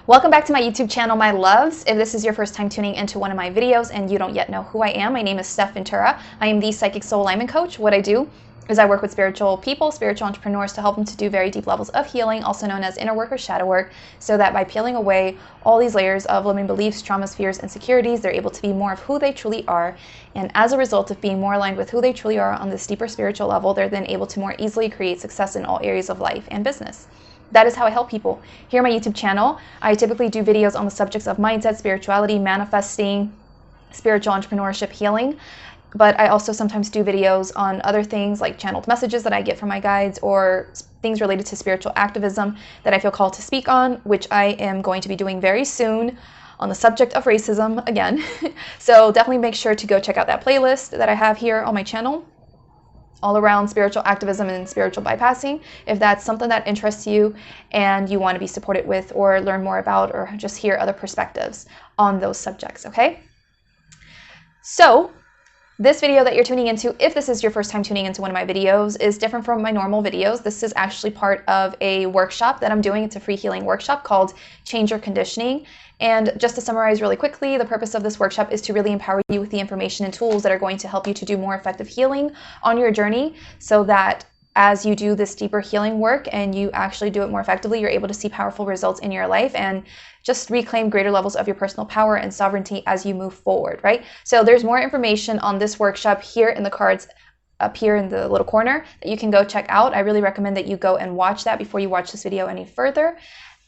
Welcome back to my YouTube channel, my loves. If this is your first time tuning into one of my videos and you don't yet know who I am, my name is Stef. I am the Psychic Soul Alignment Coach. What I do is I work with spiritual people, spiritual entrepreneurs to help them to do very deep levels of healing, also known as inner work or shadow work, so that by peeling away all these layers of limiting beliefs, traumas, fears, insecurities, they're able to be more of who they truly are. And as a result of being more aligned with who they truly are on this deeper spiritual level, they're then able to more easily create success in all areas of life and business. That is how I help people. Here on my YouTube channel, I typically do videos on the subjects of mindset, spirituality, manifesting, spiritual entrepreneurship, healing. But I also sometimes do videos on other things like channeled messages that I get from my guides or things related to spiritual activism that I feel called to speak on, which I am going to be doing very soon on the subject of racism again. So definitely make sure to go check out that playlist that I have here on my channel, all around spiritual activism and spiritual bypassing, if that's something that interests you and you want to be supported with or learn more about or just hear other perspectives on those subjects, okay? So this video that you're tuning into, if this is your first time tuning into one of my videos, is different from my normal videos. This is actually part of a workshop that I'm doing. It's a free healing workshop called Change Your Conditioning. And just to summarize really quickly, the purpose of this workshop is to really empower you with the information and tools that are going to help you to do more effective healing on your journey, so that as you do this deeper healing work and you actually do it more effectively, you're able to see powerful results in your life and just reclaim greater levels of your personal power and sovereignty as you move forward, right? So there's more information on this workshop here in the cards up here in the little corner that you can go check out. I really recommend that you go and watch that before you watch this video any further,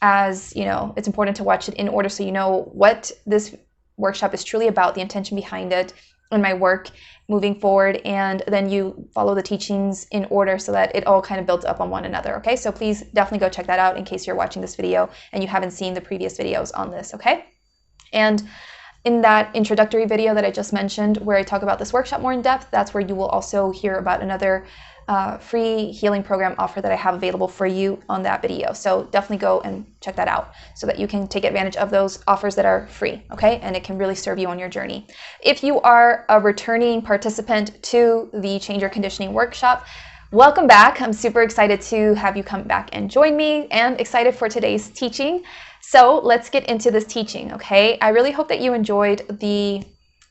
as you know, it's important to watch it in order so you know what this workshop is truly about, the intention behind it, and my work moving forward, and then you follow the teachings in order so that it all kind of builds up on one another, okay? So please definitely go check that out in case you're watching this video and you haven't seen the previous videos on this, okay? And in that introductory video that I just mentioned, where I talk about this workshop more in depth, that's where you will also hear about another free healing program offer that I have available for you on that video. So definitely go and check that out so that you can take advantage of those offers that are free, okay? And it can really serve you on your journey. If you are a returning participant to the Change Your Conditioning workshop, welcome back. I'm super excited to have you come back and join me, and excited for today's teaching. So let's get into this teaching, okay? I really hope that you enjoyed the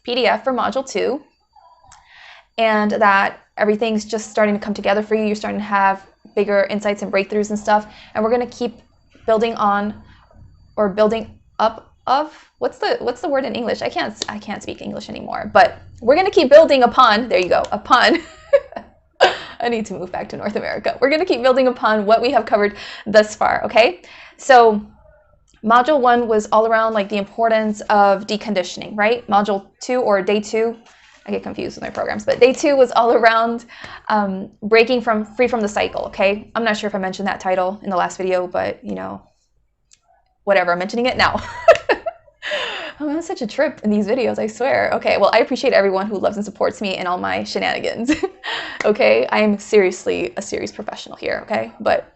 PDF for Module 2 and that everything's just starting to come together for you. You're starting to have bigger insights and breakthroughs and stuff. And we're going to keep building on, or building up of, what's the word in English? I can't speak English anymore, but we're going to keep building upon, there you go, upon. I need to move back to North America. We're going to keep building upon what we have covered thus far, okay? So Module 1 was all around like the importance of deconditioning, right? Module 2, or day 2, I get confused with my programs, but day 2 was all around breaking free from the cycle, okay? I'm not sure if I mentioned that title in the last video, but you know, whatever, I'm mentioning it now. I'm on such a trip in these videos, I swear. Okay, well, I appreciate everyone who loves and supports me in all my shenanigans. Okay, I am seriously a serious professional here, okay? But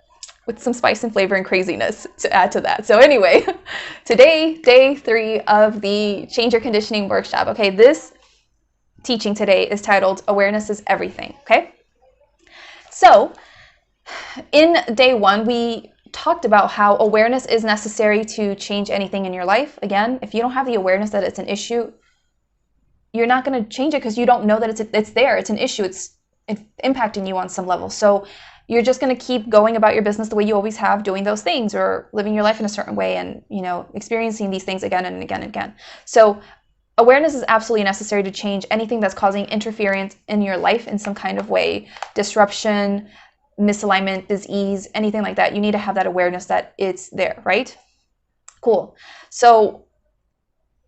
with some spice and flavor and craziness to add to that. So anyway, today, day 3 of the Change Your Conditioning workshop. Okay, this teaching today is titled Awareness is Everything, okay? So in day 1, we talked about how awareness is necessary to change anything in your life. Again, if you don't have the awareness that it's an issue, you're not going to change it because you don't know that it's there. It's an issue. It's impacting you on some level. So you're just going to keep going about your business the way you always have, doing those things or living your life in a certain way and, you know, experiencing these things again and again and again. So awareness is absolutely necessary to change anything that's causing interference in your life in some kind of way, disruption, misalignment, disease, anything like that. You need to have that awareness that it's there, right? Cool. So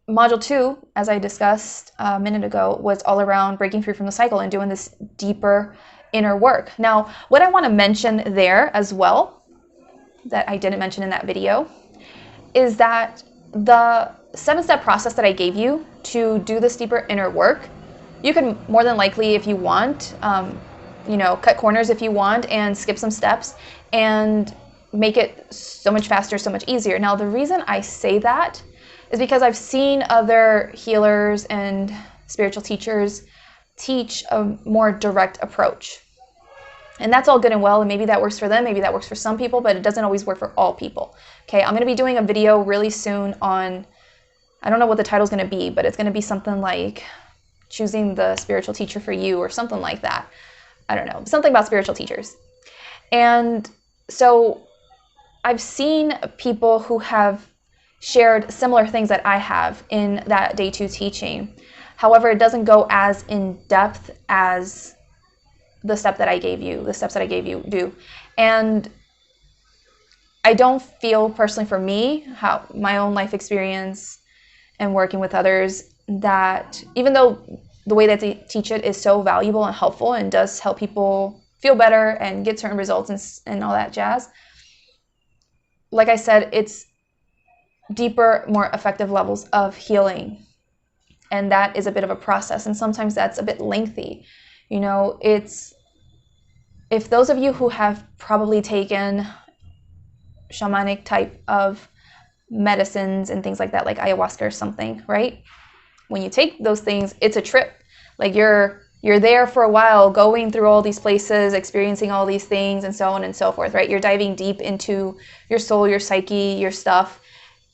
Module 2, as I discussed a minute ago, was all around breaking free from the cycle and doing this deeper inner work. Now, what I want to mention there as well, that I didn't mention in that video, is that the 7-step process that I gave you to do this deeper inner work, you can more than likely, if you want, you know, cut corners if you want and skip some steps and make it so much faster, so much easier. Now, the reason I say that is because I've seen other healers and spiritual teachers teach a more direct approach. And that's all good and well, and maybe that works for them, maybe that works for some people, but it doesn't always work for all people. Okay, I'm going to be doing a video really soon on, I don't know what the title's going to be, but it's going to be something like choosing the spiritual teacher for you or something like that. I don't know, something about spiritual teachers. And so I've seen people who have shared similar things that I have in that day 2 teaching. However, it doesn't go as in depth as the steps that I gave you do. And I don't feel personally, for me, how my own life experience and working with others, that even though the way that they teach it is so valuable and helpful and does help people feel better and get certain results and all that jazz, like I said, it's deeper, more effective levels of healing. And that is a bit of a process. And sometimes that's a bit lengthy. You know, if those of you who have probably taken shamanic type of medicines and things like that, like ayahuasca or something, right? When you take those things, it's a trip. Like you're there for a while, going through all these places, experiencing all these things, and so on and so forth, right? You're diving deep into your soul, your psyche, your stuff,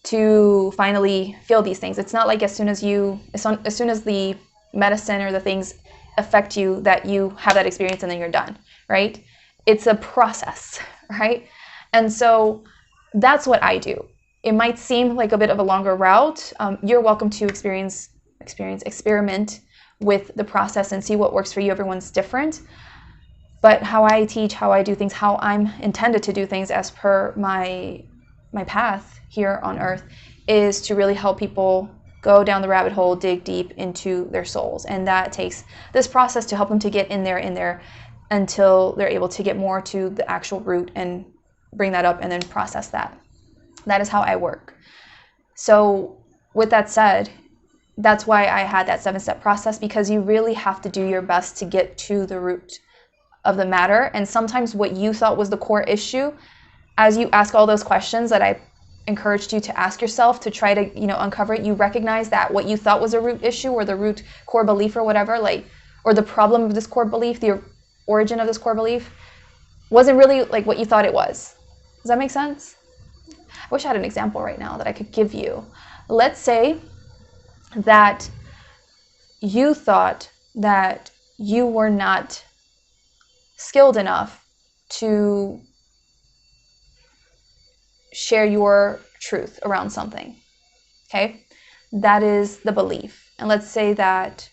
to finally feel these things. It's not like as soon as the medicine or the things affect you that you have that experience and then you're done, right? It's a process, right? And so that's what I do. It might seem like a bit of a longer route. You're welcome to experiment with the process and see what works for you. Everyone's different. But how I teach, how I do things, how I'm intended to do things as per my path here on earth, is to really help people go down the rabbit hole, dig deep into their souls. And that takes this process to help them to get in there until they're able to get more to the actual root and bring that up and then process that. That is how I work. So with that said, that's why I had that 7-step process, because you really have to do your best to get to the root of the matter. And sometimes what you thought was the core issue, as you ask all those questions that I encouraged you to ask yourself to try to, uncover it, you recognize that what you thought was a root issue or the root core belief or whatever, or the problem of this core belief, the origin of this core belief, wasn't really like what you thought it was. Does that make sense? I wish I had an example right now that I could give you. Let's say that you thought that you were not skilled enough to share your truth around something, okay? That is the belief. And let's say that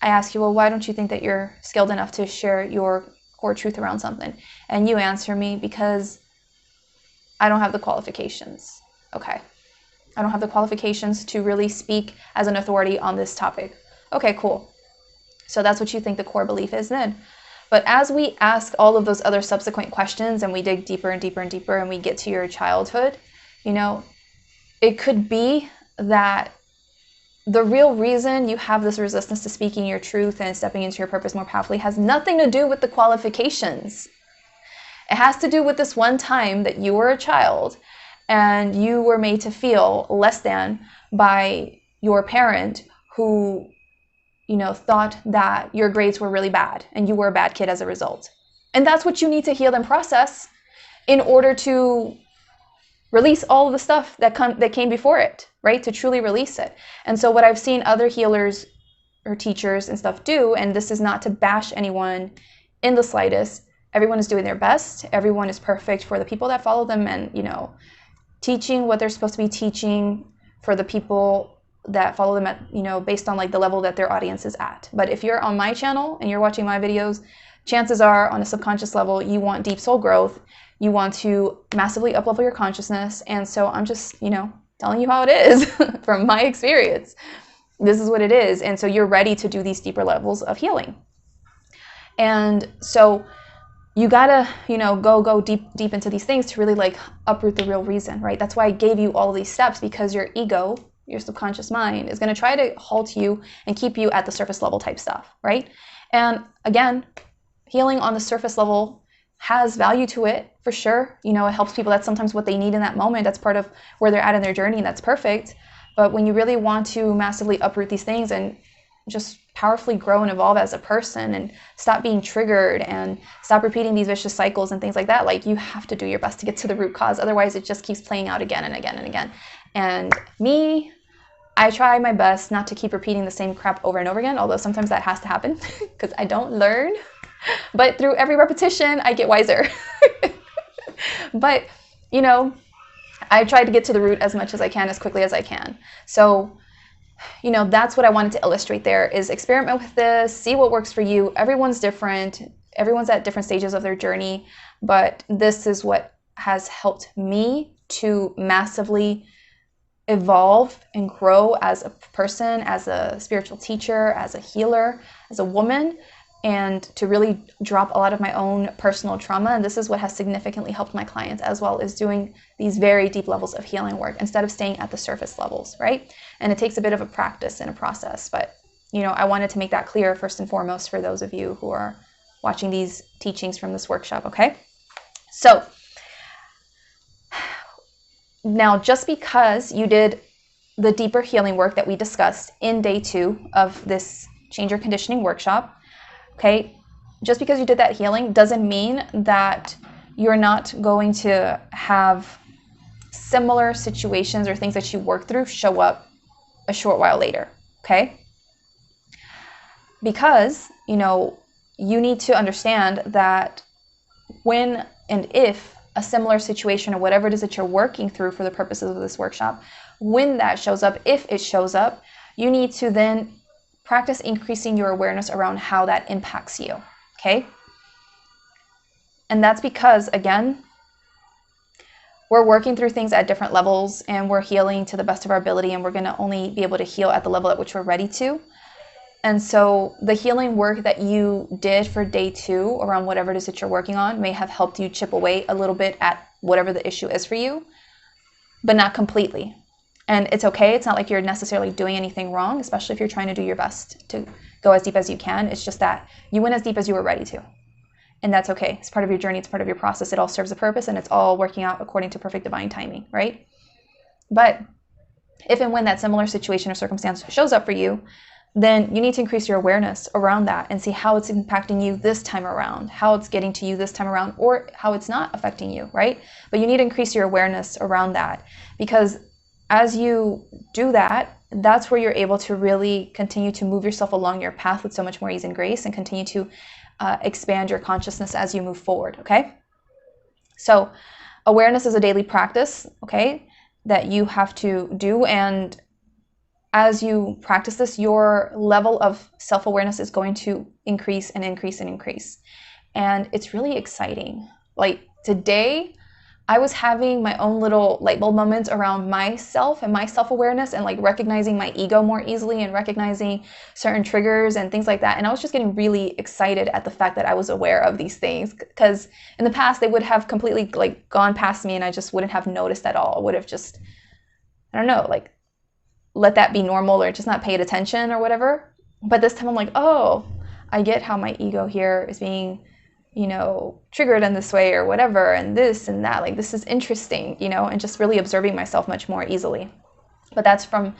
I ask you, well, why don't you think that you're skilled enough to share your core truth around something? And you answer me, because I don't have the qualifications. Okay. I don't have the qualifications to really speak as an authority on this topic. Okay, cool. So that's what you think the core belief is then. But as we ask all of those other subsequent questions and we dig deeper and deeper and deeper and we get to your childhood, it could be that the real reason you have this resistance to speaking your truth and stepping into your purpose more powerfully has nothing to do with the qualifications. It has to do with this one time that you were a child and you were made to feel less than by your parent who thought that your grades were really bad and you were a bad kid as a result. And that's what you need to heal and process in order to release all of the stuff that came before it, right? To truly release it. And so what I've seen other healers or teachers and stuff do, and this is not to bash anyone in the slightest, everyone is doing their best. Everyone is perfect for the people that follow them and, teaching what they're supposed to be teaching for the people that follow them at, based on the level that their audience is at. But if you're on my channel and you're watching my videos, chances are on a subconscious level, you want deep soul growth. You want to massively up-level your consciousness. And so I'm just, telling you how it is from my experience. This is what it is. And so you're ready to do these deeper levels of healing. And so you gotta, go deep into these things to really uproot the real reason, right? That's why I gave you all these steps, because your ego, your subconscious mind, is going to try to halt you and keep you at the surface level type stuff, right? And again, healing on the surface level has value to it for sure. It helps people. That's sometimes what they need in that moment. That's part of where they're at in their journey, and that's perfect. But when you really want to massively uproot these things and just powerfully grow and evolve as a person and stop being triggered and stop repeating these vicious cycles and things like that, like, you have to do your best to get to the root cause. Otherwise, it just keeps playing out again and again and again. And me, I try my best not to keep repeating the same crap over and over again, although sometimes that has to happen because I don't learn. But through every repetition, I get wiser. But, you know, I try to get to the root as much as I can, as quickly as I can. So, you know, that's what I wanted to illustrate there, is experiment with this, see what works for you. Everyone's different. Everyone's at different stages of their journey. But this is what has helped me to massively evolve and grow as a person, as a spiritual teacher, as a healer, as a woman, and to really drop a lot of my own personal trauma. And this is what has significantly helped my clients, as well as doing these very deep levels of healing work instead of staying at the surface levels, right? And it takes a bit of a practice and a process, but, you know, I wanted to make that clear first and foremost for those of you who are watching these teachings from this workshop, okay? So now, just because you did the deeper healing work that we discussed in day 2 of this Change Your Conditioning workshop, okay, just because you did that healing doesn't mean that you're not going to have similar situations or things that you work through show up a short while later, okay? Because, you know, you need to understand that when and if a similar situation or whatever it is that you're working through for the purposes of this workshop, when that shows up, if it shows up, you need to then practice increasing your awareness around how that impacts you, okay? And that's because, again, we're working through things at different levels and we're healing to the best of our ability, and we're going to only be able to heal at the level at which we're ready to. And so the healing work that you did for day 2 around whatever it is that you're working on may have helped you chip away a little bit at whatever the issue is for you, but not completely. And it's okay. It's not like you're necessarily doing anything wrong, especially if you're trying to do your best to go as deep as you can. It's just that you went as deep as you were ready to. And that's okay. It's part of your journey. It's part of your process. It all serves a purpose, and it's all working out according to perfect divine timing, right? But if and when that similar situation or circumstance shows up for you, then you need to increase your awareness around that and see how it's impacting you this time around, how it's getting to you this time around, or how it's not affecting you, right? But you need to increase your awareness around that, because as you do that, that's where you're able to really continue to move yourself along your path with so much more ease and grace, and continue to expand your consciousness as you move forward, okay? So awareness is a daily practice, okay, that you have to do, and as you practice this, your level of self-awareness is going to increase and increase and increase. And it's really exciting. Like today, I was having my own little light bulb moments around myself and my self-awareness, and like recognizing my ego more easily and recognizing certain triggers and things like that. And I was just getting really excited at the fact that I was aware of these things, because in the past they would have completely like gone past me and I just wouldn't have noticed at all. I would have just, I don't know, like let that be normal or just not paid attention or whatever. But this time I'm like, oh, I get how my ego here is being, you know, triggered in this way or whatever, and this and that, like this is interesting, you know, and just really observing myself much more easily. But that's from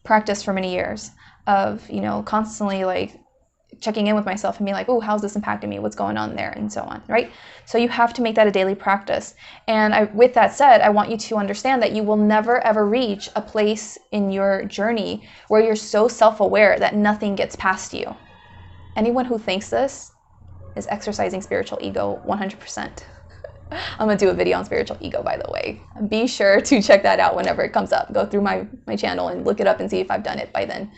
practice for many years of, you know, constantly like checking in with myself and being like, oh, how's this impacting me? What's going on there? And so on, right? So you have to make that a daily practice. And with that said, I want you to understand that you will never, ever reach a place in your journey where you're so self-aware that nothing gets past you. Anyone who thinks this is exercising spiritual ego 100%. I'm going to do a video on spiritual ego, by the way. Be sure to check that out whenever it comes up. Go through my channel and look it up and see if I've done it by then.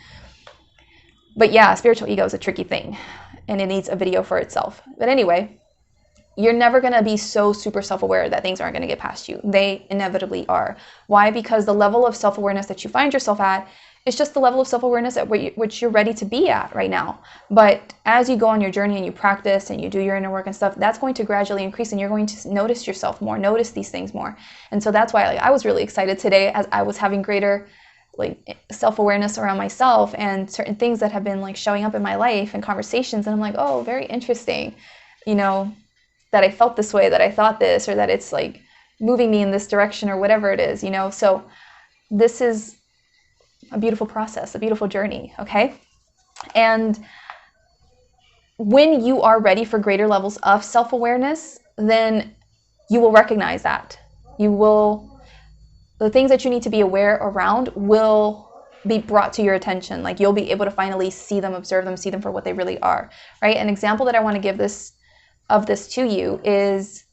But yeah, spiritual ego is a tricky thing, and it needs a video for itself. But anyway, you're never going to be so super self-aware that things aren't going to get past you. They inevitably are. Why? Because the level of self-awareness that you find yourself at is just the level of self-awareness at which you're ready to be at right now. But as you go on your journey and you practice and you do your inner work and stuff, that's going to gradually increase, and you're going to notice yourself more, notice these things more. And so that's why I was really excited today as I was having greater like self-awareness around myself and certain things that have been like showing up in my life and conversations. And I'm like, oh, very interesting, you know, that I felt this way, that I thought this, or that it's like moving me in this direction or whatever it is, you know. So this is a beautiful process, a beautiful journey, okay? And when you are ready for greater levels of self-awareness, then you will recognize that. The things that you need to be aware around will be brought to your attention. Like, you'll be able to finally see them, observe them, see them for what they really are, right? An example that I want to give this to you is,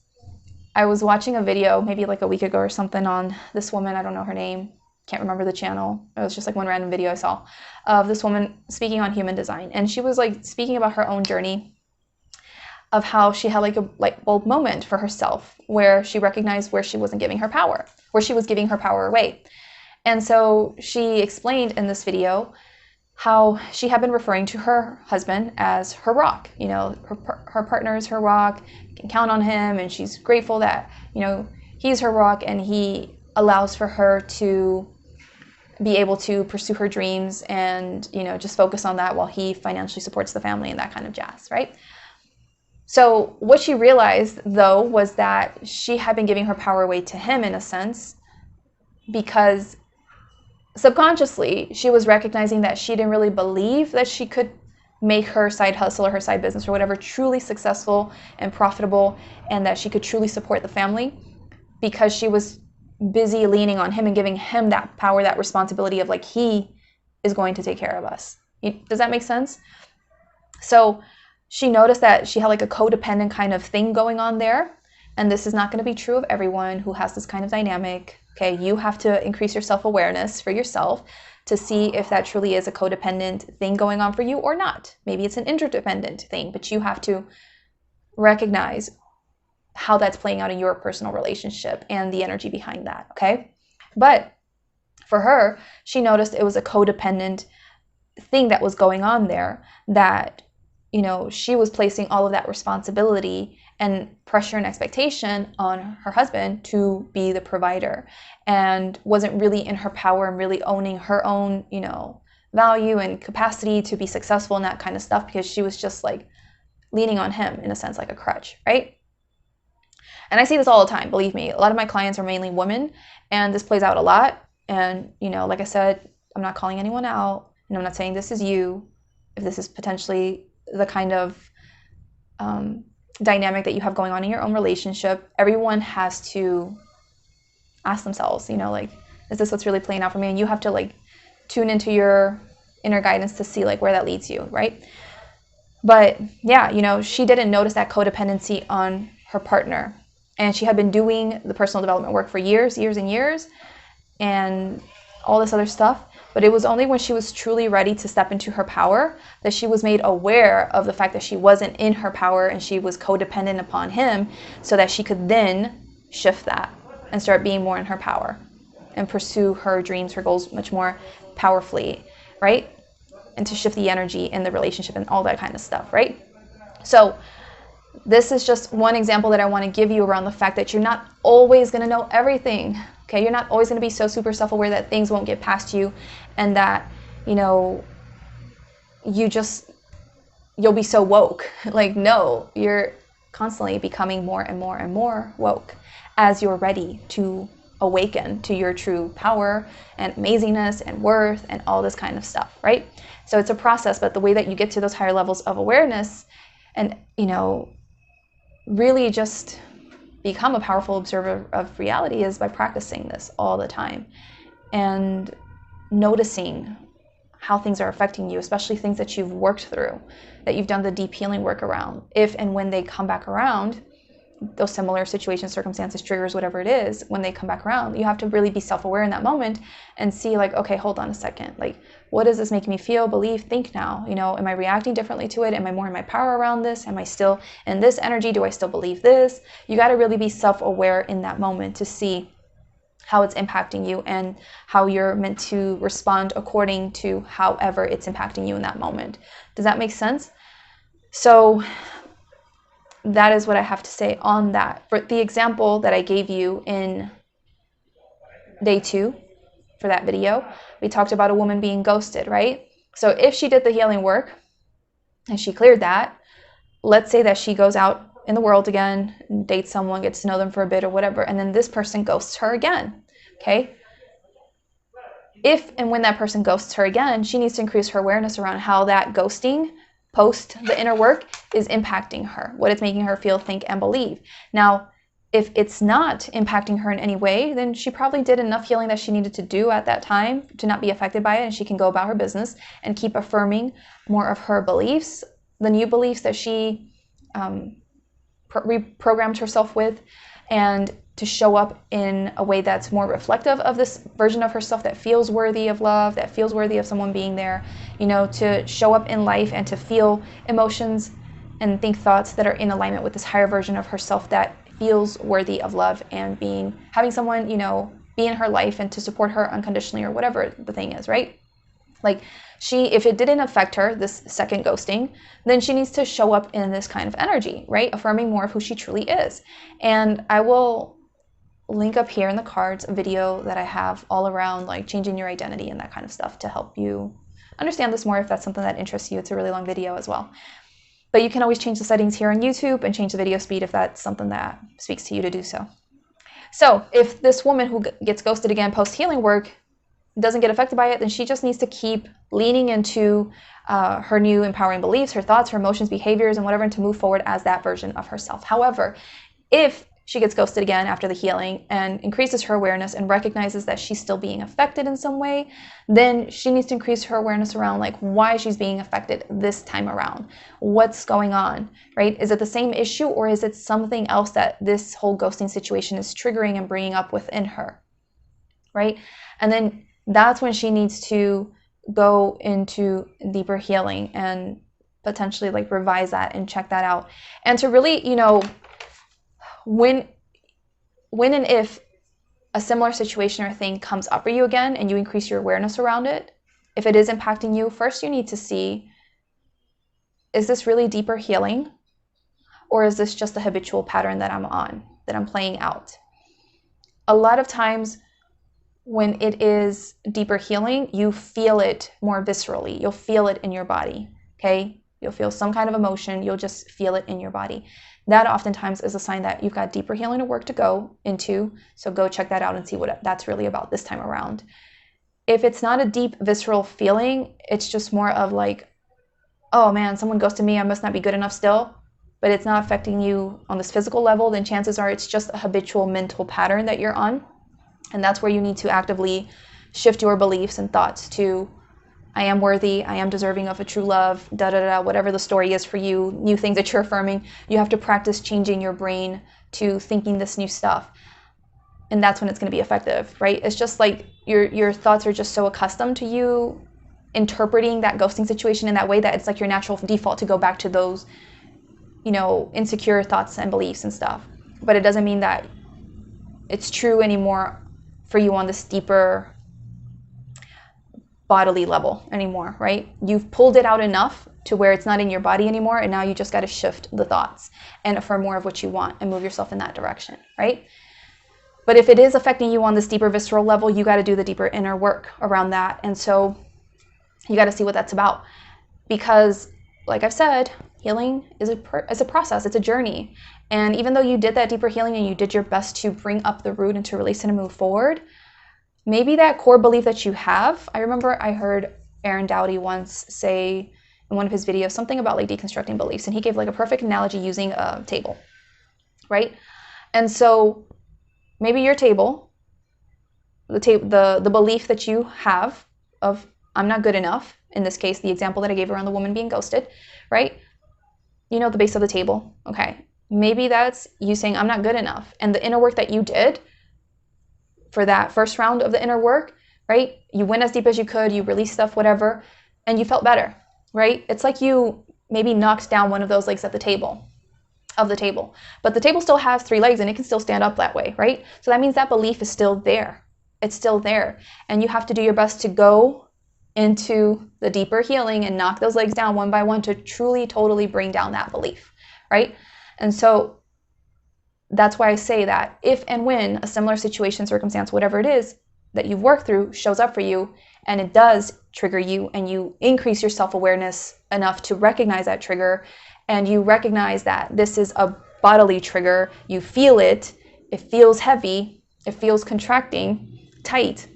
I was watching a video maybe like a week ago or something on this woman. I don't know her name. Can't remember the channel. It was just like one random video I saw of this woman speaking on human design. And she was like speaking about her own journey of how she had like a light bulb moment for herself where she recognized where she wasn't giving her power, where she was giving her power away. And so she explained in this video how she had been referring to her husband as her rock. You know, her partner is her rock, can count on him, and she's grateful that, you know, he's her rock and he allows for her to be able to pursue her dreams and, you know, just focus on that while he financially supports the family and that kind of jazz, right? So what she realized, though, was that she had been giving her power away to him in a sense, because subconsciously she was recognizing that she didn't really believe that she could make her side hustle or her side business or whatever truly successful and profitable, and that she could truly support the family, because she was busy leaning on him and giving him that power, that responsibility of like, he is going to take care of us. Does that make sense? So she noticed that she had like a codependent kind of thing going on there. And this is not going to be true of everyone who has this kind of dynamic. Okay, you have to increase your self-awareness for yourself to see if that truly is a codependent thing going on for you or not. Maybe it's an interdependent thing, but you have to recognize how that's playing out in your personal relationship and the energy behind that, okay? But for her, she noticed it was a codependent thing that was going on there, that, you know, she was placing all of that responsibility and pressure and expectation on her husband to be the provider, and wasn't really in her power and really owning her own, you know, value and capacity to be successful and that kind of stuff, because she was just like leaning on him in a sense, like a crutch, right? And I see this all the time, believe me. A lot of my clients are mainly women, and this plays out a lot. And, you know, like I said, I'm not calling anyone out, and I'm not saying this is you. If this is potentially the kind of dynamic that you have going on in your own relationship, everyone has to ask themselves, you know, like, is this what's really playing out for me? And you have to like tune into your inner guidance to see like where that leads you, right? But yeah, you know, she didn't notice that codependency on her partner. And she had been doing the personal development work for years and years, and all this other stuff. But it was only when she was truly ready to step into her power that she was made aware of the fact that she wasn't in her power and she was codependent upon him, so that she could then shift that and start being more in her power and pursue her dreams, her goals much more powerfully, right? And to shift the energy in the relationship and all that kind of stuff, right? So this is just one example that I want to give you around the fact that you're not always going to know everything. Okay, you're not always going to be so super self-aware that things won't get past you, and that, you know, you'll be so woke. Like, no, you're constantly becoming more and more and more woke as you're ready to awaken to your true power and amazingness and worth and all this kind of stuff, right? So it's a process, but the way that you get to those higher levels of awareness and, you know, really just become a powerful observer of reality is by practicing this all the time and noticing how things are affecting you, especially things that you've worked through, that you've done the deep healing work around. If and when they come back around, those similar situations, circumstances, triggers, whatever it is, when they come back around, you have to really be self-aware in that moment and see like, okay, hold on a second. Like, what does this make me feel, believe, think now? You know, am I reacting differently to it? Am I more in my power around this? Am I still in this energy? Do I still believe this? You got to really be self-aware in that moment to see how it's impacting you and how you're meant to respond according to however it's impacting you in that moment. Does that make sense? So that is what I have to say on that. For the example that I gave you in day 2 for that video, we talked about a woman being ghosted, right? So if she did the healing work and she cleared that, let's say that she goes out in the world again, dates someone, gets to know them for a bit or whatever, and then this person ghosts her again, okay? If and when that person ghosts her again, she needs to increase her awareness around how that ghosting post the inner work is impacting her, what it's making her feel, think, and believe. Now, if it's not impacting her in any way, then she probably did enough healing that she needed to do at that time to not be affected by it, and she can go about her business and keep affirming more of her beliefs, the new beliefs that she reprogrammed herself with, and to show up in a way that's more reflective of this version of herself that feels worthy of love, that feels worthy of someone being there, to show up in life and to feel emotions and think thoughts that are in alignment with this higher version of herself that feels worthy of love and having someone, be in her life and to support her unconditionally or whatever the thing is, right? Like if it didn't affect her, this second ghosting, then she needs to show up in this kind of energy, right? Affirming more of who she truly is. And I will link up here in the cards a video that I have all around like changing your identity and that kind of stuff to help you understand this more if that's something that interests you. It's a really long video as well. But you can always change the settings here on YouTube and change the video speed if that's something that speaks to you to do so. So if this woman who gets ghosted again post-healing work doesn't get affected by it, then she just needs to keep leaning into her new empowering beliefs, her thoughts, her emotions, behaviors, and whatever, and to move forward as that version of herself. However, if she gets ghosted again after the healing and increases her awareness and recognizes that she's still being affected in some way, then she needs to increase her awareness around like why she's being affected this time around. What's going on, right? Is it the same issue, or is it something else that this whole ghosting situation is triggering and bringing up within her, right? And then that's when she needs to go into deeper healing and potentially like revise that and check that out. And to really, when and if a similar situation or thing comes up for you again and you increase your awareness around it, if it is impacting you, first you need to see, is this really deeper healing? Or is this just a habitual pattern that I'm on, that I'm playing out? A lot of times when it is deeper healing, you feel it more viscerally. You'll feel it in your body, okay? You'll feel some kind of emotion. You'll just feel it in your body. That oftentimes is a sign that you've got deeper healing work to go into. So go check that out and see what that's really about this time around. If it's not a deep visceral feeling, it's just more of like, oh man, someone ghosted me, I must not be good enough still, but it's not affecting you on this physical level, then chances are it's just a habitual mental pattern that you're on. And that's where you need to actively shift your beliefs and thoughts to, I am worthy, I am deserving of a true love, whatever the story is for you, new things that you're affirming. You have to practice changing your brain to thinking this new stuff. And that's when it's going to be effective, right? It's just like your thoughts are just so accustomed to you interpreting that ghosting situation in that way that it's like your natural default to go back to those, insecure thoughts and beliefs and stuff. But it doesn't mean that it's true anymore for you on this deeper bodily level anymore, right? You've pulled it out enough to where it's not in your body anymore, and now you just got to shift the thoughts and affirm more of what you want and move yourself in that direction, right? But if it is affecting you on this deeper visceral level, you got to do the deeper inner work around that. And so you got to see what that's about, because like I've said, healing is a process, it's a journey. And even though you did that deeper healing and you did your best to bring up the root and to release it and move forward, maybe that core belief that you have, I remember I heard Aaron Dowdy once say in one of his videos something about like deconstructing beliefs, and he gave like a perfect analogy using a table, right? And so maybe your table, the belief that you have of I'm not good enough, in this case, the example that I gave around the woman being ghosted, right? The base of the table, okay. Maybe that's you saying I'm not good enough, and the inner work that you did for that first round of the inner work, right? You went as deep as you could, you released stuff, whatever, and you felt better, right? It's like you maybe knocked down one of those legs at the table, but the table still has 3 legs and it can still stand up that way, right? So that means that belief is still there. It's still there, and you have to do your best to go into the deeper healing and knock those legs down one by one to truly, totally bring down that belief, right? And so that's why I say that if and when a similar situation, circumstance, whatever it is that you've worked through shows up for you and it does trigger you, and you increase your self-awareness enough to recognize that trigger, and you recognize that this is a bodily trigger, you feel it, it feels heavy, it feels contracting, tight,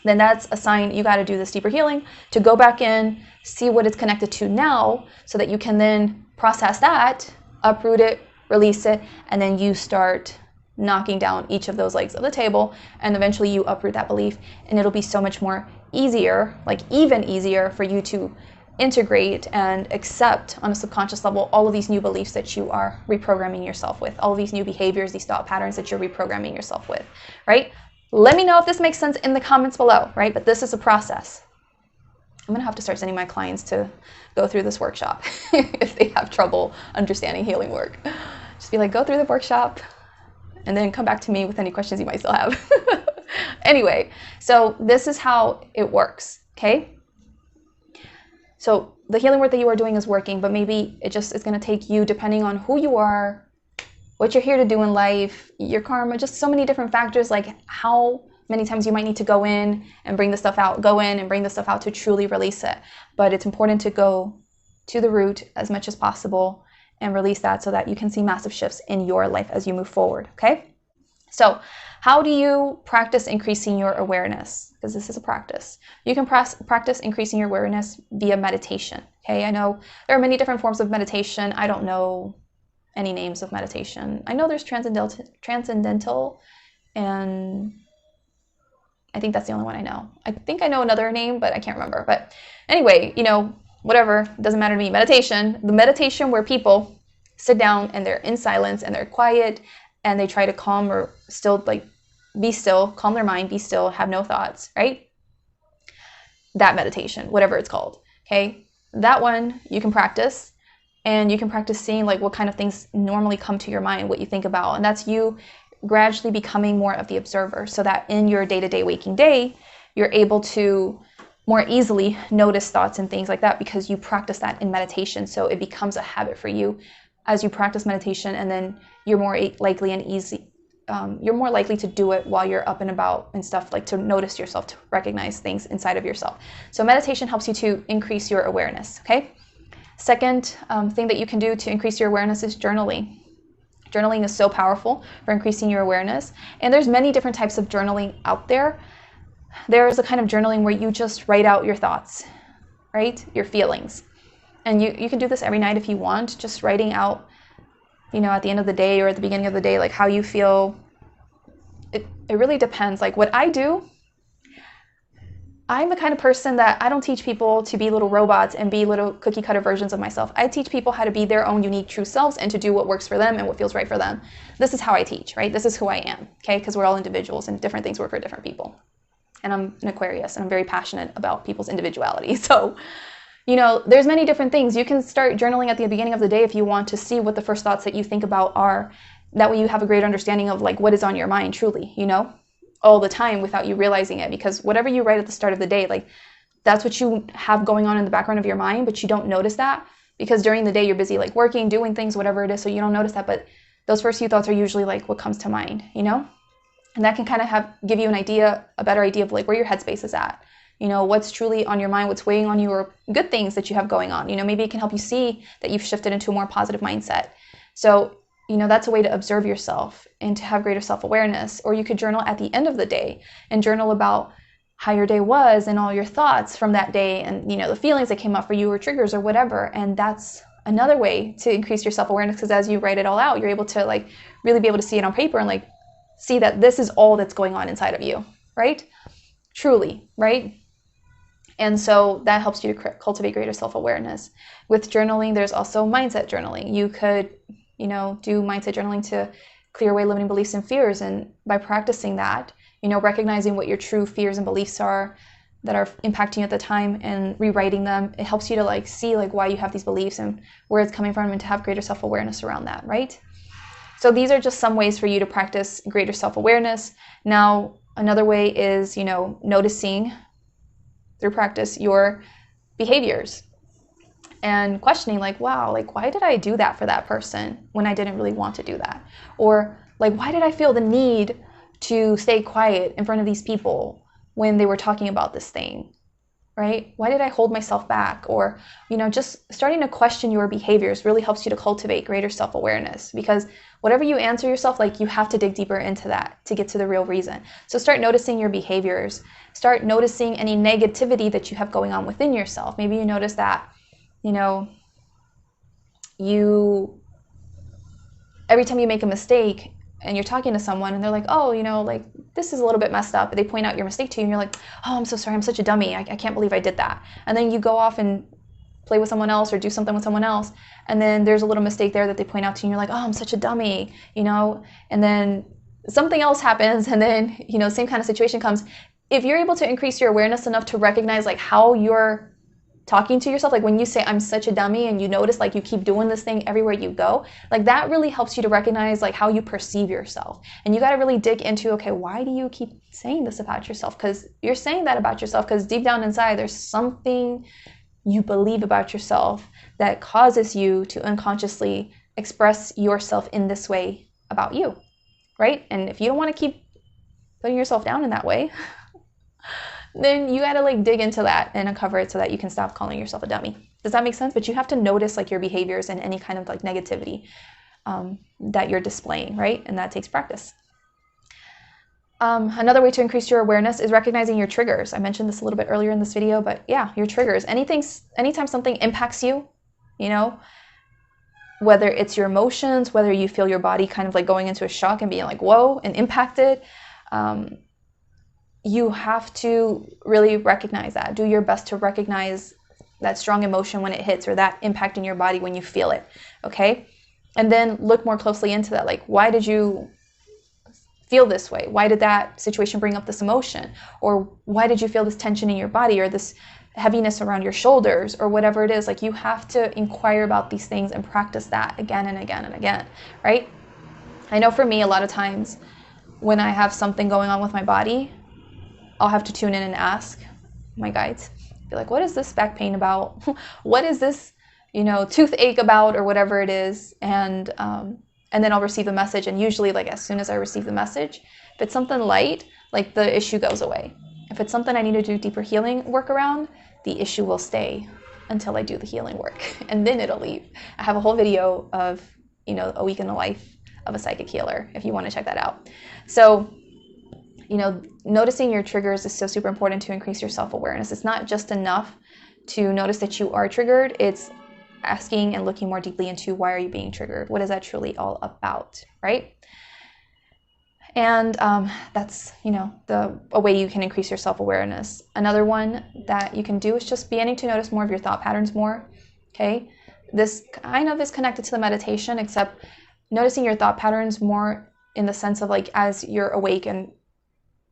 then that's a sign you got to do this deeper healing to go back in, see what it's connected to now, so that you can then process that, uproot it, release it, and then you start knocking down each of those legs of the table, and eventually you uproot that belief, and it'll be so much more easier, like even easier for you to integrate and accept on a subconscious level all of these new beliefs that you are reprogramming yourself with, all of these new behaviors, these thought patterns that you're reprogramming yourself with, right? Let me know if this makes sense in the comments below, right? But this is a process. I'm gonna have to start sending my clients to go through this workshop if they have trouble understanding healing work. Just be like, go through the workshop and then come back to me with any questions you might still have. Anyway, so this is how it works, okay? So the healing work that you are doing is working, but maybe it just is going to take you, depending on who you are, what you're here to do in life, your karma, just so many different factors, like how many times you might need to go in and bring the stuff out, to truly release it. But it's important to go to the root as much as possible and release that so that you can see massive shifts in your life as you move forward, okay? So how do you practice increasing your awareness? Because this is a practice. You can practice increasing your awareness via meditation, okay? I know there are many different forms of meditation. I don't know any names of meditation. I know there's transcendental, and I think that's the only one I know. I think I know another name, but I can't remember. But anyway, you know, whatever, doesn't matter to me. Meditation, the meditation where people sit down and they're in silence and they're quiet and they try to calm or still, like, be still, calm their mind, be still, have no thoughts, right? That meditation, whatever it's called, okay? That one you can practice, and you can practice seeing like what kind of things normally come to your mind, what you think about, and that's you gradually becoming more of the observer, so that in your day-to-day waking day, you're able to more easily notice thoughts and things like that because you practice that in meditation. So it becomes a habit for you as you practice meditation, and then you're more likely to do it while you're up and about and stuff, like to notice yourself, to recognize things inside of yourself. So meditation helps you to increase your awareness, okay? Second thing that you can do to increase your awareness is journaling. Journaling is so powerful for increasing your awareness. And there's many different types of journaling out there. There's a kind of journaling where you just write out your thoughts, right? Your feelings. And you can do this every night if you want, just writing out, you know, at the end of the day or at the beginning of the day, like how you feel. It really depends. Like what I do, I'm the kind of person that I don't teach people to be little robots and be little cookie cutter versions of myself. I teach people how to be their own unique true selves and to do what works for them and what feels right for them. This is how I teach, right? This is who I am, okay? Because we're all individuals and different things work for different people. And I'm an Aquarius and I'm very passionate about people's individuality. So, you know, there's many different things. You can start journaling at the beginning of the day if you want to see what the first thoughts that you think about are. That way you have a greater understanding of like what is on your mind truly, you know, all the time without you realizing it. Because whatever you write at the start of the day, like that's what you have going on in the background of your mind, but you don't notice that because during the day you're busy like working, doing things, whatever it is. So you don't notice that, but those first few thoughts are usually like what comes to mind, you know, and that can kind of give you an idea, a better idea of like where your headspace is at. You know, what's truly on your mind, what's weighing on you, or good things that you have going on. You know, maybe it can help you see that you've shifted into a more positive mindset. So, you know, that's a way to observe yourself and to have greater self-awareness. Or you could journal at the end of the day and journal about how your day was and all your thoughts from that day and, you know, the feelings that came up for you or triggers or whatever. And that's another way to increase your self-awareness because as you write it all out, you're able to like really be able to see it on paper and like see that this is all that's going on inside of you, right? Truly, right? And so that helps you to cultivate greater self-awareness. With journaling, there's also mindset journaling. You could, you know, do mindset journaling to clear away limiting beliefs and fears. And by practicing that, you know, recognizing what your true fears and beliefs are that are impacting you at the time and rewriting them, it helps you to like see like why you have these beliefs and where it's coming from and to have greater self-awareness around that, right? So these are just some ways for you to practice greater self-awareness. Now, another way is, you know, noticing through practice your behaviors and questioning like, wow, like why did I do that for that person when I didn't really want to do that? Or like, why did I feel the need to stay quiet in front of these people when they were talking about this thing, right? Why did I hold myself back? Or, just starting to question your behaviors really helps you to cultivate greater self-awareness, because whatever you answer yourself, like, you have to dig deeper into that to get to the real reason. So start noticing your behaviors. Start noticing any negativity that you have going on within yourself. Maybe you notice that, every time you make a mistake and you're talking to someone and they're like, oh, like, this is a little bit messed up. They point out your mistake to you and you're like, oh, I'm so sorry. I'm such a dummy. I can't believe I did that. And then you go off and play with someone else or do something with someone else. And then there's a little mistake there that they point out to you and you're like, oh, I'm such a dummy, and then something else happens. And then, same kind of situation comes. If you're able to increase your awareness enough to recognize like how you're talking to yourself, like when you say I'm such a dummy and you notice like you keep doing this thing everywhere you go, like that really helps you to recognize like how you perceive yourself. And you got to really dig into, okay, why do you keep saying this about yourself? Because you're saying that about yourself because deep down inside there's something you believe about yourself that causes you to unconsciously express yourself in this way about you, right? And if you don't want to keep putting yourself down in that way, then you got to like dig into that and uncover it so that you can stop calling yourself a dummy. Does that make sense? But you have to notice like your behaviors and any kind of like negativity that you're displaying, right? And that takes practice. Another way to increase your awareness is recognizing your triggers. I mentioned this a little bit earlier in this video, but yeah, your triggers. Anytime something impacts you, whether it's your emotions, whether you feel your body kind of like going into a shock and being like, whoa, and impacted, you have to really recognize that. Do your best to recognize that strong emotion when it hits, or that impact in your body when you feel it, okay? And then look more closely into that. Like, why did you feel this way? Why did that situation bring up this emotion? Or why did you feel this tension in your body, or this heaviness around your shoulders, or whatever it is? Like, you have to inquire about these things and practice that again and again and again, right? I know for me, a lot of times when I have something going on with my body, I'll have to tune in and ask my guides, be like, what is this back pain about? What is this, toothache about, or whatever it is? And then I'll receive a message. And usually, like, as soon as I receive the message, if it's something light, like, the issue goes away. If it's something I need to do deeper healing work around, the issue will stay until I do the healing work, and then it'll leave. I have a whole video of, a week in the life of a psychic healer, if you want to check that out. So, noticing your triggers is so super important to increase your self-awareness. It's not just enough to notice that you are triggered. It's asking and looking more deeply into, why are you being triggered? What is that truly all about, right? And that's, a way you can increase your self-awareness. Another one that you can do is just beginning to notice more of your thought patterns more, okay? This kind of is connected to the meditation, except noticing your thought patterns more in the sense of like, as you're awake and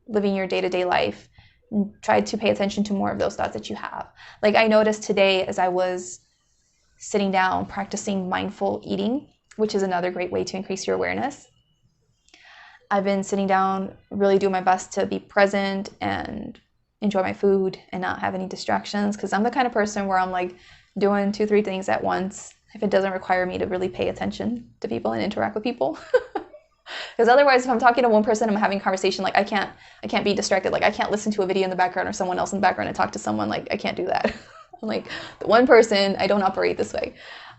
living your day-to-day life, try to pay attention to more of those thoughts that you have. Like, I noticed today as I was sitting down practicing mindful eating, which is another great way to increase your awareness. I've been sitting down, really doing my best to be present and enjoy my food and not have any distractions, because I'm the kind of person where I'm like doing 2-3 things at once if it doesn't require me to really pay attention to people and interact with people. Because otherwise, if I'm talking to one person, I'm having a conversation, like I can't be distracted. Like, I can't listen to a video in the background or someone else in the background and talk to someone. Like, I can't do that. I'm like the one person, I don't operate this way.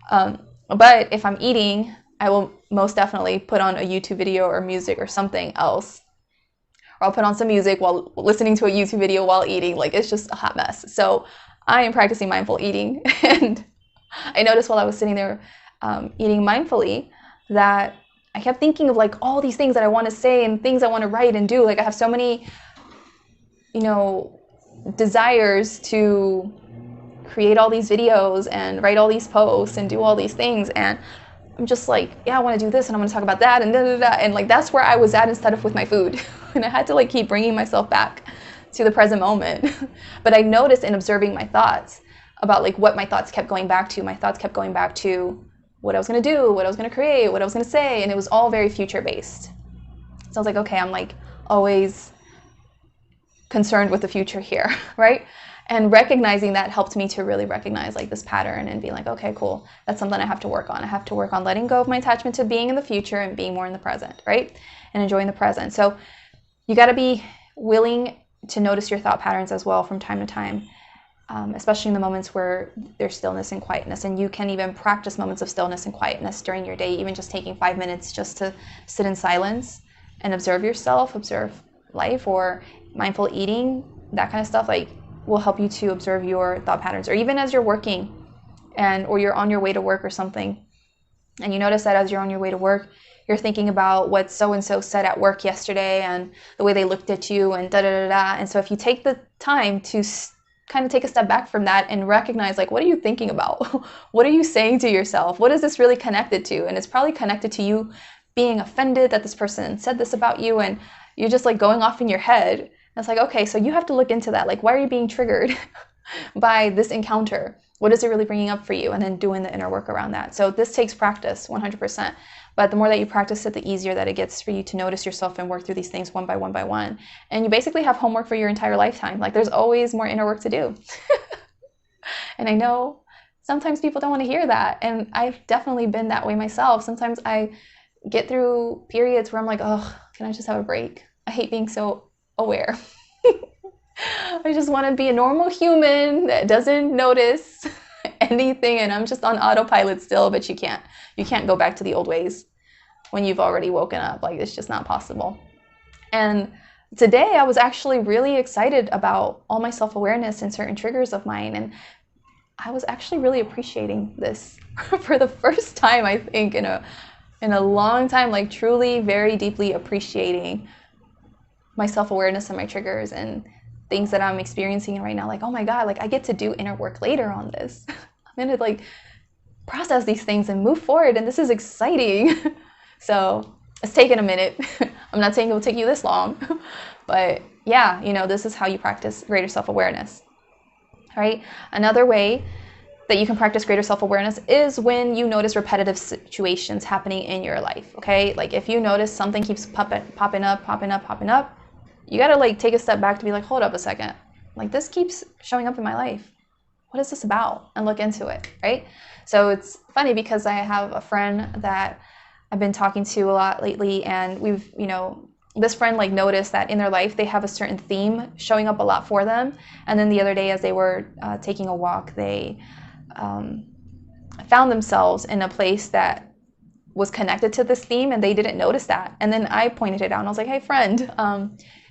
But if I'm eating, I will most definitely put on a YouTube video or music or something else. Or I'll put on some music while listening to a YouTube video while eating. Like, it's just a hot mess. So I am practicing mindful eating. And I noticed while I was sitting there eating mindfully that I kept thinking of like all these things that I want to say and things I want to write and do. Like, I have so many, desires to create all these videos and write all these posts and do all these things. And I'm just like, yeah, I want to do this and I'm going to talk about that and da da da. And like, that's where I was at instead of with my food. And I had to like keep bringing myself back to the present moment. But I noticed in observing my thoughts about like what my thoughts kept going back to. My thoughts kept going back to what I was going to do, what I was going to create, what I was going to say. And it was all very future-based. So I was like, okay, I'm like always concerned with the future here, right? And recognizing that helped me to really recognize like this pattern and be like, okay, cool. That's something I have to work on. I have to work on letting go of my attachment to being in the future and being more in the present, right? And enjoying the present. So you got to be willing to notice your thought patterns as well from time to time. especially in the moments where there's stillness and quietness. And you can even practice moments of stillness and quietness during your day, even just taking 5 minutes just to sit in silence and observe yourself, observe life, or mindful eating, that kind of stuff, like, will help you to observe your thought patterns. Or even as you're working or you're on your way to work or something, and you notice that as you're on your way to work, you're thinking about what so-and-so said at work yesterday and the way they looked at you and da-da-da-da. And so if you take the time to kind of take a step back from that and recognize, like, what are you thinking about? What are you saying to yourself? What is this really connected to? And it's probably connected to you being offended that this person said this about you, and you're just like going off in your head. And it's like, okay, so you have to look into that. Like, why are you being triggered by this encounter? What is it really bringing up for you? And then doing the inner work around that. So this takes practice, 100%. But the more that you practice it, the easier that it gets for you to notice yourself and work through these things one by one by one. And you basically have homework for your entire lifetime. Like, there's always more inner work to do. And I know sometimes people don't want to hear that. And I've definitely been that way myself. Sometimes I get through periods where I'm like, oh, can I just have a break? I hate being so aware. I just want to be a normal human that doesn't notice anything, and I'm just on autopilot still. But you can't go back to the old ways when you've already woken up. Like, it's just not possible. And today I was actually really excited about all my self-awareness and certain triggers of mine, and I was actually really appreciating this for the first time, I think, in a long time, like truly very deeply appreciating my self-awareness and my triggers and things that I'm experiencing right now. Like, oh my God, like, I get to do inner work later on this. I'm gonna like process these things and move forward, and this is exciting. So it's taken a minute. I'm not saying it will take you this long, but yeah, this is how you practice greater self-awareness. All right. Another way that you can practice greater self-awareness is when you notice repetitive situations happening in your life. Okay. Like, if you notice something keeps popping up, you got to like take a step back to be like, hold up a second. Like, this keeps showing up in my life. What is this about? And look into it. Right. So it's funny because I have a friend that I've been talking to a lot lately, and we've, this friend like noticed that in their life they have a certain theme showing up a lot for them. And then the other day, as they were taking a walk, they found themselves in a place that was connected to this theme, and they didn't notice that. And then I pointed it out, and I was like, hey friend,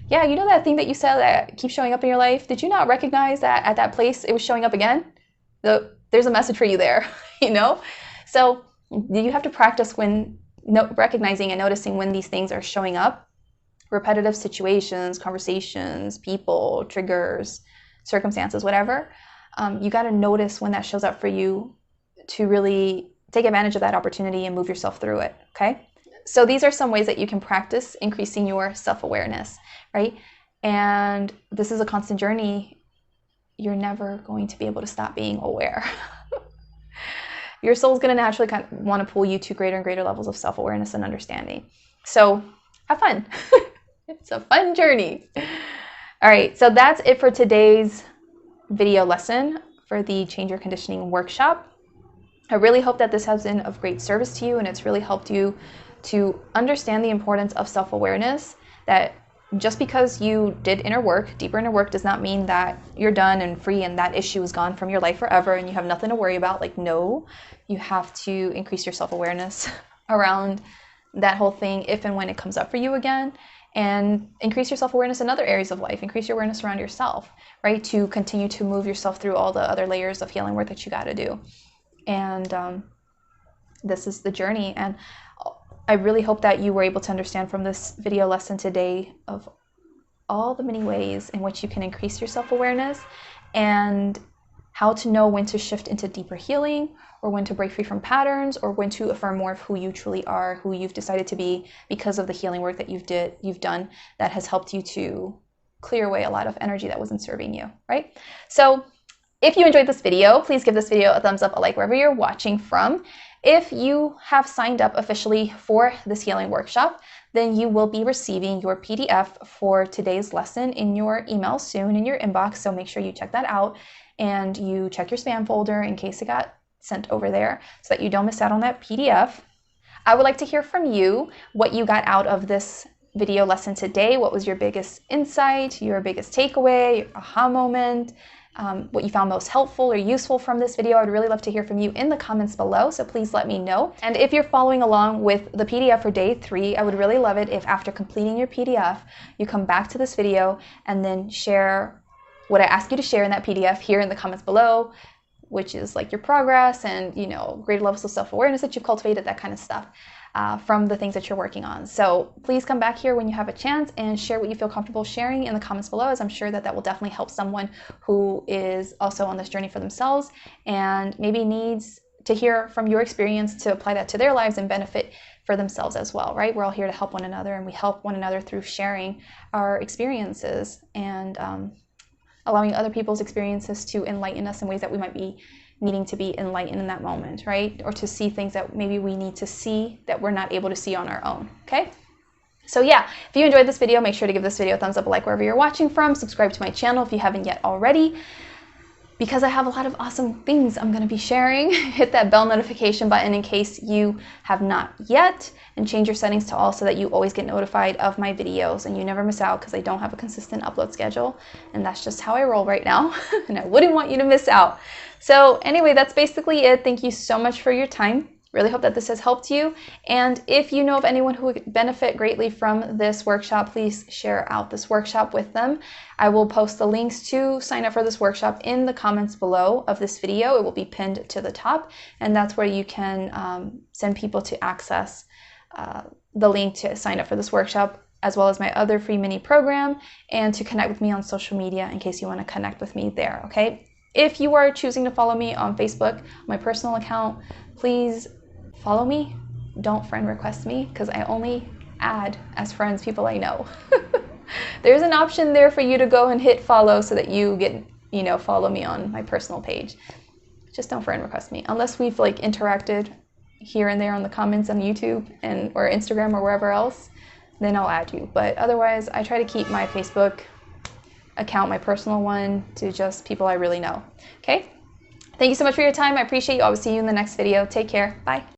yeah, you know that theme that you said that keeps showing up in your life? Did you not recognize that at that place it was showing up again? There's a message for you there, So you have to practice recognizing and noticing when these things are showing up. Repetitive situations, conversations, people, triggers, circumstances, whatever. You got to notice when that shows up for you to really take advantage of that opportunity and move yourself through it, okay? So these are some ways that you can practice increasing your self-awareness, right? And this is a constant journey. You're never going to be able to stop being aware. Your soul's going to naturally kind of want to pull you to greater and greater levels of self-awareness and understanding. So have fun. It's a fun journey. All right, so that's it for today's video lesson for the Change Your Conditioning workshop. I really hope that this has been of great service to you, and it's really helped you to understand the importance of self-awareness, that just because you did inner work, deeper inner work, does not mean that you're done and free and that issue is gone from your life forever and you have nothing to worry about. Like, no, you have to increase your self-awareness around that whole thing if and when it comes up for you again, and increase your self-awareness in other areas of life. Increase your awareness around yourself, right? To continue to move yourself through all the other layers of healing work that you got to do. And this is the journey. And I really hope that you were able to understand from this video lesson today of all the many ways in which you can increase your self-awareness, and how to know when to shift into deeper healing, or when to break free from patterns, or when to affirm more of who you truly are, who you've decided to be because of the healing work that you've done that has helped you to clear away a lot of energy that wasn't serving you, right? So if you enjoyed this video, please give this video a thumbs up, a like wherever you're watching from. If you have signed up officially for this healing workshop, then you will be receiving your PDF for today's lesson in your email soon, in your inbox. So make sure you check that out, and you check your spam folder in case it got sent over there, so that you don't miss out on that PDF. I would like to hear from you what you got out of this video lesson today. What was your biggest insight, your biggest takeaway, your aha moment? what you found most helpful or useful from this video. I would really love to hear from you in the comments below, so please let me know. And if you're following along with the PDF for day 3, I would really love it if after completing your PDF, you come back to this video and then share what I ask you to share in that PDF here in the comments below, which is like your progress and, you know, greater levels of self-awareness that you've cultivated, that kind of stuff. From the things that you're working on. So please come back here when you have a chance and share what you feel comfortable sharing in the comments below, as I'm sure that will definitely help someone who is also on this journey for themselves and maybe needs to hear from your experience to apply that to their lives and benefit for themselves as well, right? We're all here to help one another, and we help one another through sharing our experiences and allowing other people's experiences to enlighten us in ways that we might be needing to be enlightened in that moment, right? Or to see things that maybe we need to see that we're not able to see on our own, okay? So yeah, if you enjoyed this video, make sure to give this video a thumbs up, a like wherever you're watching from, subscribe to my channel if you haven't yet already, because I have a lot of awesome things I'm gonna be sharing. Hit that bell notification button in case you have not yet, and change your settings to all so that you always get notified of my videos and you never miss out, because I don't have a consistent upload schedule, and that's just how I roll right now, and I wouldn't want you to miss out. So anyway, that's basically it. Thank you so much for your time. Really hope that this has helped you. And if you know of anyone who would benefit greatly from this workshop, please share out this workshop with them. I will post the links to sign up for this workshop in the comments below of this video. It will be pinned to the top, and that's where you can send people to access the link to sign up for this workshop, as well as my other free mini program, and to connect with me on social media in case you want to connect with me there, okay? If you are choosing to follow me on Facebook, my personal account, please follow me. Don't friend request me, because I only add as friends people I know. There's an option there for you to go and hit follow so that you get, you know, follow me on my personal page. Just don't friend request me unless we've like interacted here and there on the comments on YouTube and or Instagram or wherever else, then I'll add you. But otherwise, I try to keep my Facebook account, my personal one, to just people I really know. Okay? Thank you so much for your time. I appreciate you. I'll see you in the next video. Take care. Bye.